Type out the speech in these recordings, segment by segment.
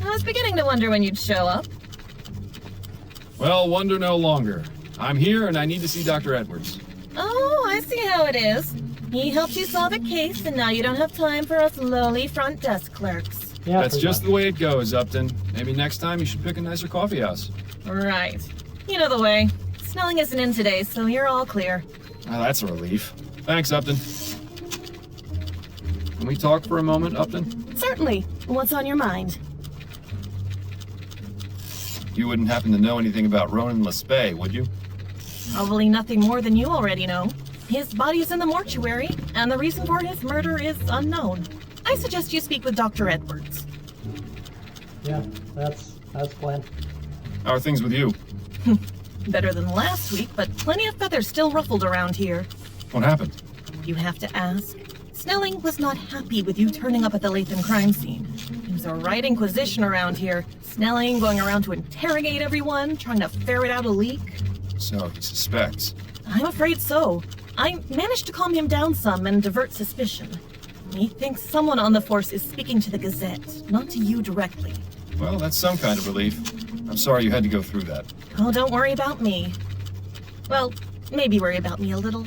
I was beginning to wonder when you'd show up. Well, wonder no longer. I'm here and I need to see Dr. Edwards. Oh, I see how it is. He helped you solve a case, and now you don't have time for us lowly front desk clerks. Yeah, That's just the way it goes, Upton. Maybe next time you should pick a nicer coffee house. Right. You know the way. Snelling isn't in today, so you're all clear. Well, that's a relief. Thanks, Upton. Can we talk for a moment, Upton? Certainly. What's on your mind? You wouldn't happen to know anything about Ronan Lespay, would you? Probably nothing more than you already know. His body's in the mortuary, and the reason for his murder is unknown. I suggest you speak with Dr. Edwards. Yeah, that's the plan. How are things with you? Better than last week, but plenty of feathers still ruffled around here. What happened? You have to ask. Snelling was not happy with you turning up at the Latham crime scene. He was a right inquisition around here. Snelling going around to interrogate everyone, trying to ferret out a leak. So, he suspects. I'm afraid so. I managed to calm him down some and divert suspicion. He thinks someone on the force is speaking to the Gazette, not to you directly. Well, that's some kind of relief. I'm sorry you had to go through that. Oh, don't worry about me. Well, maybe worry about me a little.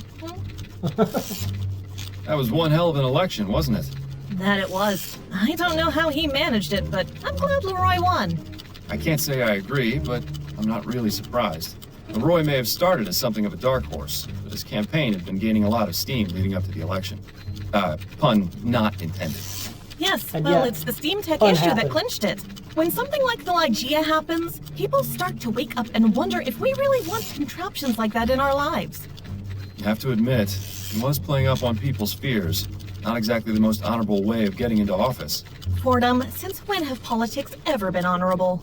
That was one hell of an election, wasn't it? That it was. I don't know how he managed it, but I'm glad Leroy won. I can't say I agree, but I'm not really surprised. Leroy may have started as something of a dark horse, but his campaign had been gaining a lot of steam leading up to the election. Pun not intended. Yes, And well, yet, it's the steam tech fun issue that happened. clinched it. When something like the Lygia happens, people start to wake up and wonder if we really want contraptions like that in our lives. You have to admit, he was playing up on people's fears. Not exactly the most honorable way of getting into office. Fordham, since when have politics ever been honorable?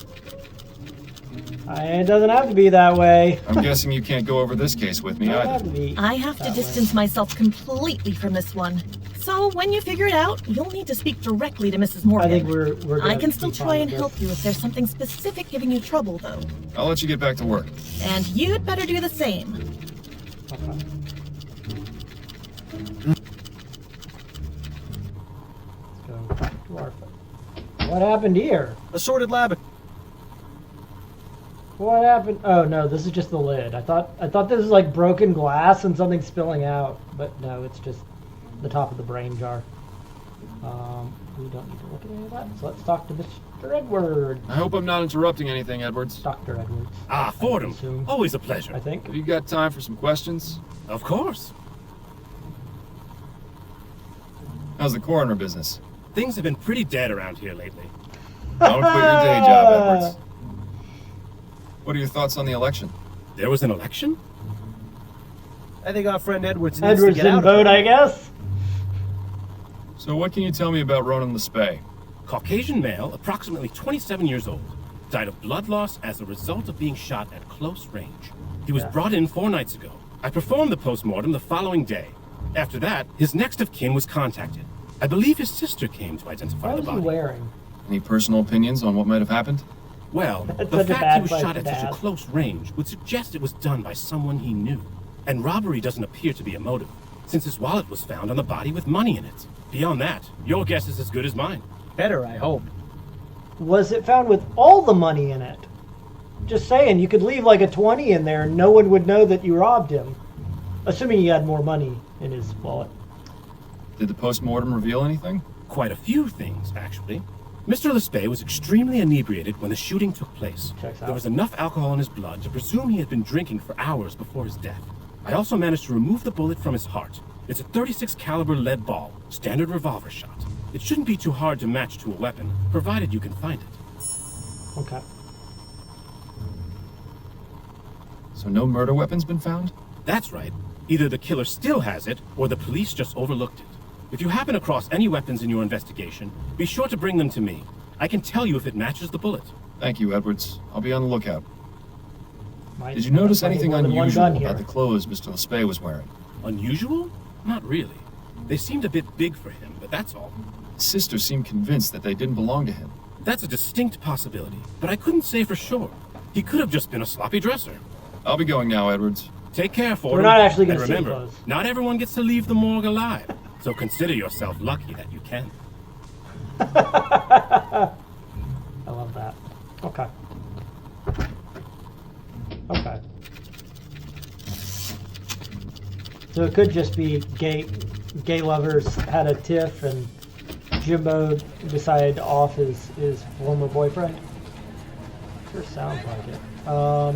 It doesn't have to be that way. I'm guessing you can't go over this case with me Doesn't have either. to be I have to that way. distance myself completely from this one. So when you figure it out, you'll need to speak directly to Mrs. Morgan. I think we're I gonna can still be try fine and with help this. you if there's something specific giving you trouble, though. I'll let you get back to work. And you'd better do the same. Okay. Let's go back to our phone. What happened here? Assorted lab. What happened? Oh no, this is just the lid. I thought this was like broken glass and something spilling out, but no, it's just the top of the brain jar. We don't need to look at any of that. So let's talk to Mr. Edwards. I hope I'm not interrupting anything, Edwards. Dr. Edwards. Ah, Fordham. assume. Always a pleasure. I think. Have you got time for some questions? Of course. How's the coroner business? Things have been pretty dead around here lately. Don't quit your day job, Edwards. What are your thoughts on the election? There was an election? I think our friend Edwards needs to Edwards get didn't out vote, of I guess. So what can you tell me about Ronan Lespay? Caucasian male, approximately 27 years old. Died of blood loss as a result of being shot at close range. He was Yeah. brought in 4 nights ago. I performed the postmortem the following day. After that, his next of kin was contacted. I believe his sister came to identify What the was he body. wearing? Any personal opinions on what might have happened? Well, That's the such a fact bad he was place shot to at such a ask. close range would suggest it was done by someone he knew. And robbery doesn't appear to be a motive, since his wallet was found on the body with money in it. Beyond that, your guess is as good as mine. Better, I hope. Was it found with all the money in it? Just saying, you could leave like a 20 in there and no one would know that you robbed him. Assuming he had more money in his wallet. Did the postmortem reveal anything? Quite a few things, actually. Mr. Lespay was extremely inebriated when the shooting took place. Checks out. There was enough alcohol in his blood to presume he had been drinking for hours before his death. I also managed to remove the bullet from his heart. It's a .36 caliber lead ball, standard revolver shot. It shouldn't be too hard to match to a weapon, provided you can find it. Okay. So no murder weapons been found? That's right. Either the killer still has it, or the police just overlooked it. If you happen across any weapons in your investigation, be sure to bring them to me. I can tell you if it matches the bullet. Thank you, Edwards. I'll be on the lookout. Might Did you notice find anything more than one unusual gun here. about the clothes Mr. Lespay was wearing? Unusual? Not really. They seemed a bit big for him, but that's all. His sister seemed convinced that they didn't belong to him. That's a distinct possibility, but I couldn't say for sure. He could have just been a sloppy dresser. I'll be going now, Edwards. Take care, Fordham. We're not actually gonna And see remember, clothes. not everyone gets to leave the morgue alive, so consider yourself lucky that you can. I love that. Okay. Okay. So it could just be gay lovers had a tiff and Jimbo decided to off his former boyfriend. Sure sounds like it. Oh,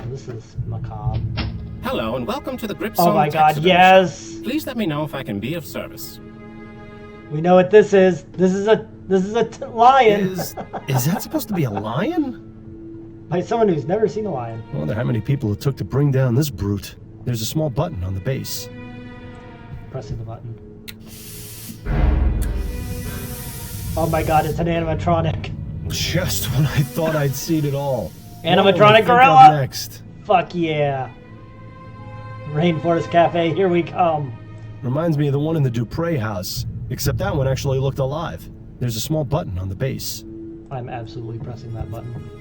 this is macabre. Hello and welcome to the Grip Oh Zone my god, taxidermy yes! shop. Please let me know if I can be of service. We know what this is. This is a lion. Is that supposed to be a lion? By someone who's never seen a lion. I wonder how many people it took to bring down this brute. There's a small button on the base. Pressing the button. Oh my god, it's an animatronic. Just when I thought I'd seen it all. Animatronic What will I think of gorilla! next? Fuck yeah. Rainforest Cafe, here we come. Reminds me of the one in the Dupre house, except that one actually looked alive. There's a small button on the base. I'm absolutely pressing that button.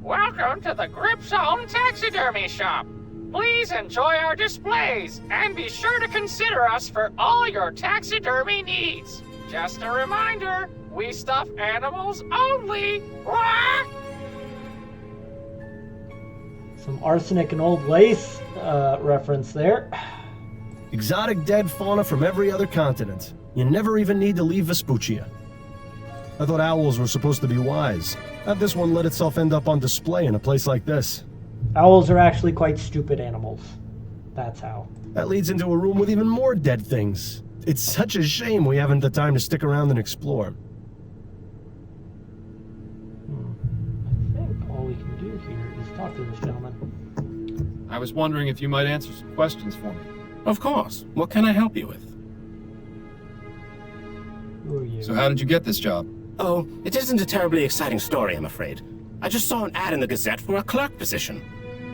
Welcome to the Grip Zone taxidermy shop. Please enjoy our displays and be sure to consider us for all your taxidermy needs. Just a reminder, we stuff animals only. Some arsenic and old lace reference there. Exotic dead fauna from every other continent. You never even need to leave Vespuccia. I thought owls were supposed to be wise. How'd this one let itself end up on display in a place like this? Owls are actually quite stupid animals. That's how. That leads into a room with even more dead things. It's such a shame we haven't the time to stick around and explore. I think all we can do here is talk to this gentleman. I was wondering if you might answer some questions for me. Of course. What can I help you with? Who are you? So how did you get this job? Oh, it isn't a terribly exciting story, I'm afraid. I just saw an ad in the Gazette for a clerk position.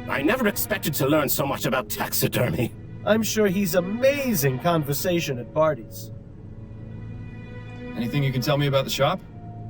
I never expected to learn so much about taxidermy. I'm sure he's amazing conversation at parties. Anything you can tell me about the shop?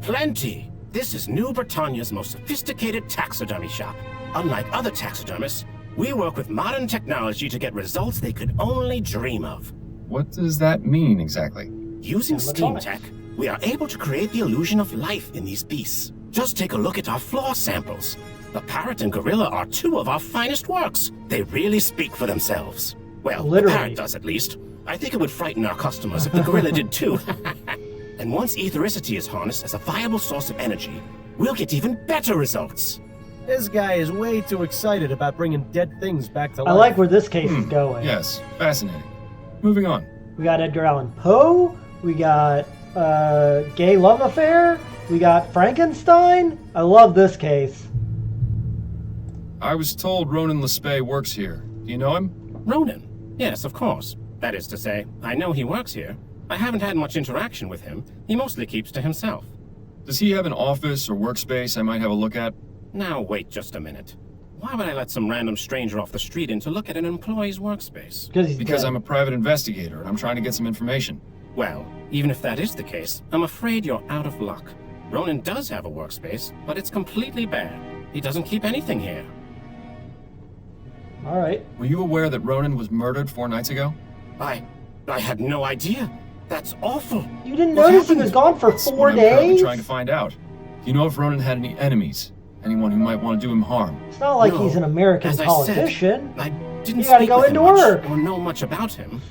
Plenty! This is New Britannia's most sophisticated taxidermy shop. Unlike other taxidermists, we work with modern technology to get results they could only dream of. What does that mean exactly? Using steam Animatronics. tech, we are able to create the illusion of life in these beasts. Just take a look at our floor samples. The parrot and gorilla are two of our finest works. They really speak for themselves. Well, Literally. the parrot does at least. I think it would frighten our customers if the gorilla did too. And once ethericity is harnessed as a viable source of energy, we'll get even better results. This guy is way too excited about bringing dead things back to life. I like where this case is going. Yes, fascinating. Moving on. We got Edgar Allan Poe. We got gay love affair. We got Frankenstein. I love this case. I was told Ronan Lespay works here. Do you know him? Ronan? Yes, of course. That is to say, I know he works here. I haven't had much interaction with him. He mostly keeps to himself. Does he have an office or workspace I might have a look at? Now, wait just a minute. Why would I let some random stranger off the street in to look at an employee's workspace? Because I'm a private investigator and I'm trying to get some information. Well, even if that is the case, I'm afraid you're out of luck. Ronan does have a workspace, but it's completely bare. He doesn't keep anything here. All right. Were you aware that Ronan was murdered 4 nights ago? I had no idea. That's awful. You didn't What notice he happened? was gone for That's 4 what I'm currently days? trying to find out. Do you know if Ronan had any enemies? Anyone who might want to do him harm? It's not like No. he's an American As I politician. I didn't You gotta speak go with him into much work. or know much about him.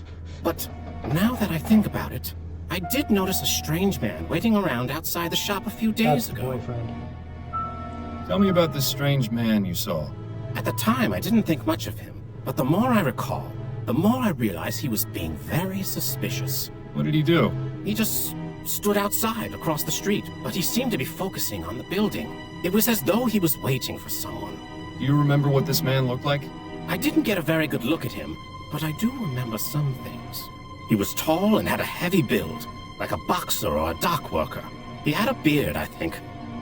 But now that I think about it, I did notice a strange man waiting around outside the shop a few That's days the ago. boyfriend. Tell me about this strange man you saw. At the time, I didn't think much of him. But the more I recall, the more I realize he was being very suspicious. What did he do? He just stood outside across the street, but he seemed to be focusing on the building. It was as though he was waiting for someone. Do you remember what this man looked like? I didn't get a very good look at him, but I do remember some things. He was tall and had a heavy build, like a boxer or a dock worker. He had a beard, I think,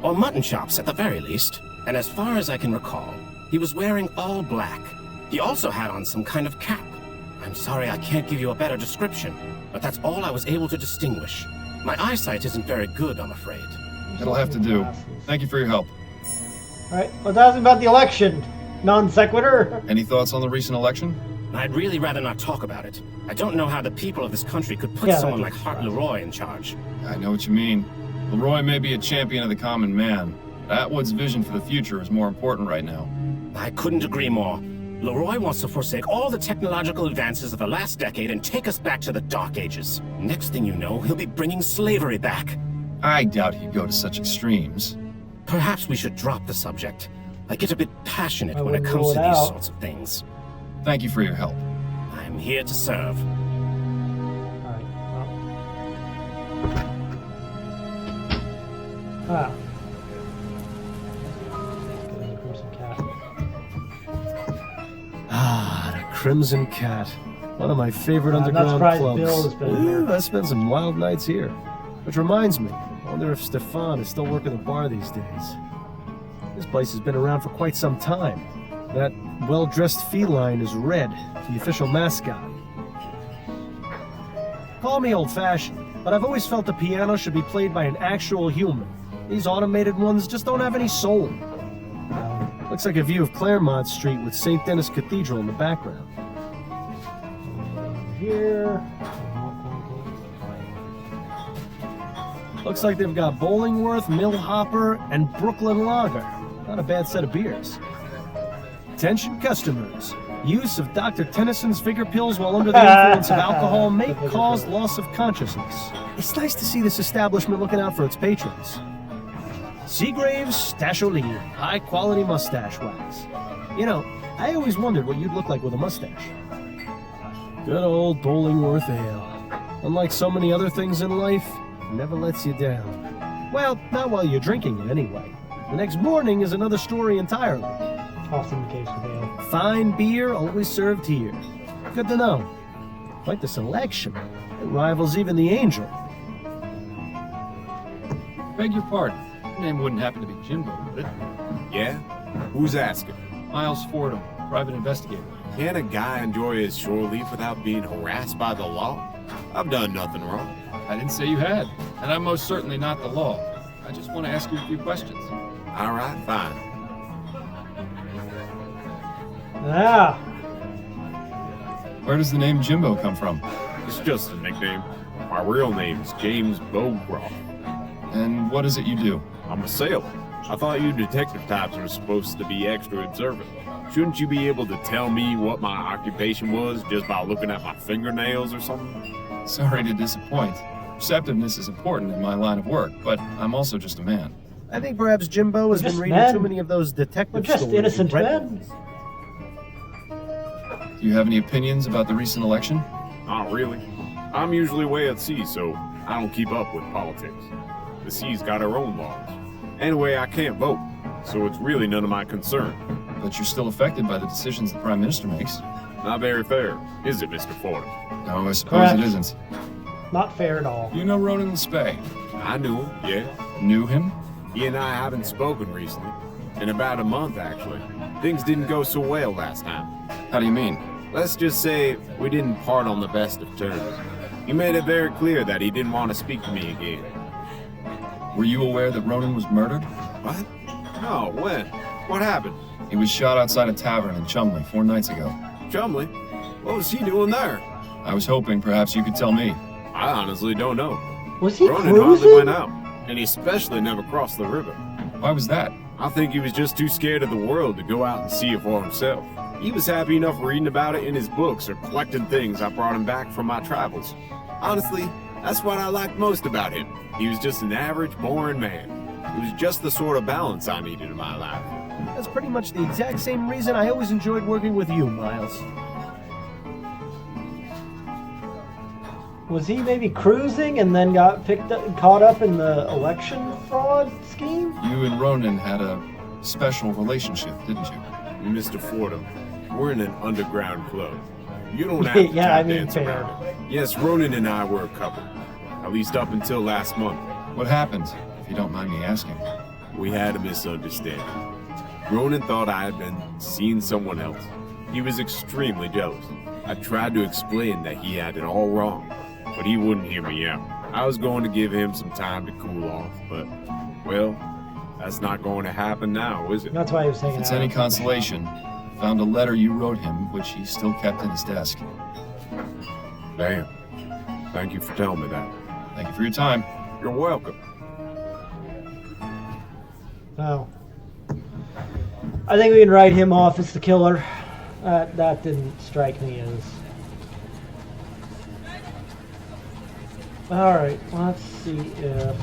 or mutton chops at the very least. And as far as I can recall, he was wearing all black. He also had on some kind of cap. I'm sorry I can't give you a better description, but that's all I was able to distinguish. My eyesight isn't very good, I'm afraid. It'll have to do. Thank you for your help. All right. Let's ask him about the election. Non sequitur. Any thoughts on the recent election? I'd really rather not talk about it. I don't know how the people of this country could put Yeah, someone that like Hart Leroy in charge. I know what you mean. Leroy may be a champion of the common man, but Atwood's vision for the future is more important right now. I couldn't agree more. Leroy wants to forsake all the technological advances of the last decade and take us back to the Dark Ages. Next thing you know, he'll be bringing slavery back. I doubt he'd go to such extremes. Perhaps we should drop the subject. I get a bit passionate I when it wouldn't comes rule to it these out. sorts of things. Thank you for your help. I'm here to serve. Alright, well. Get in the Crimson Cat. Ah, the Crimson Cat. One of my favorite I'm not underground surprised clubs. Bill has been here. Ooh, I spent some wild nights here. Which reminds me, I wonder if Stefan is still working the bar these days. This place has been around for quite some time. That well-dressed feline is Red, the official mascot. Call me old-fashioned, but I've always felt the piano should be played by an actual human. These automated ones just don't have any soul. Looks like a view of Claremont Street with St. Denis Cathedral in the background. Here. Looks like they've got Bollingworth, Millhopper, and Brooklyn Lager. Not a bad set of beers. Attention customers. Use of Dr. Tennyson's figure pills while under the influence of alcohol may cause loss of consciousness. It's nice to see this establishment looking out for its patrons. Seagrave's Stasholine, high-quality mustache wax. You know, I always wondered what you'd look like with a mustache. Good old Bollingworth Ale. Unlike so many other things in life, it never lets you down. Well, not while you're drinking it anyway. The next morning is another story entirely. Awesome case of ale. Fine beer always served here. Good to know. Quite the selection. It rivals even the Angel. Beg your pardon. Your name wouldn't happen to be Jimbo, would it? Yeah? Who's asking? Miles Fordham, private investigator. Can a guy enjoy his shore leave without being harassed by the law? I've done nothing wrong. I didn't say you had, and I'm most certainly not the law. I just want to ask you a few questions. All right, fine. Ah! Where does the name Jimbo come from? It's just a nickname. My real name's James Bowcroft. And what is it you do? I'm a sailor. I thought you detective types were supposed to be extra observant. Shouldn't you be able to tell me what my occupation was just by looking at my fingernails or something? Sorry to disappoint. Perceptiveness is important in my line of work, but I'm also just a man. I think perhaps Jimbo has We're been just reading men. too many of those detective We're just stories. innocent Right? men. Do you have any opinions about the recent election? Not really. I'm usually away at sea, so I don't keep up with politics. The sea's got her own laws. Anyway, I can't vote, so it's really none of my concern. But you're still affected by the decisions the Prime Minister makes. Not very fair, is it, Mr. Fordham? No, I suppose Correct. it isn't. Not fair at all. You know Ronan Lespay? I knew him, yeah. Knew him? He and I haven't spoken recently. In about a month, actually. Things didn't go so well last time. How do you mean? Let's just say we didn't part on the best of terms. He made it very clear that he didn't want to speak to me again. Were you aware that Ronan was murdered? What? No, when? What happened? He was shot outside a tavern in Chumley 4 nights ago. Chumley? What was he doing there? I was hoping perhaps you could tell me. I honestly don't know. Was he Ronan hardly cruising? went out, and he especially never crossed the river. Why was that? I think he was just too scared of the world to go out and see it for himself. He was happy enough reading about it in his books or collecting things I brought him back from my travels. Honestly, that's what I liked most about him. He was just an average, boring man. It was just the sort of balance I needed in my life. That's pretty much the exact same reason I always enjoyed working with you, Miles. Was he maybe cruising and then got caught up in the election fraud scheme? You and Ronan had a special relationship, didn't you? Mr. Fordham, we're in an underground club. You don't have to Yeah, I tap mean, dance fair. around it. Yes, Ronan and I were a couple. At least up until last month. What happened, if you don't mind me asking? We had a misunderstanding. Ronan thought I had been seeing someone else. He was extremely jealous. I tried to explain that he had it all wrong, but he wouldn't hear me out. I was going to give him some time to cool off, but, well, that's not going to happen now, is it? That's why he was hanging If it's out any outside the shop. consolation, Found a letter you wrote him, which he still kept in his desk. Damn. Thank you for telling me that. Thank you for your time. You're welcome. Oh. I think we can write him off as the killer. That didn't strike me as... Alright, let's see if...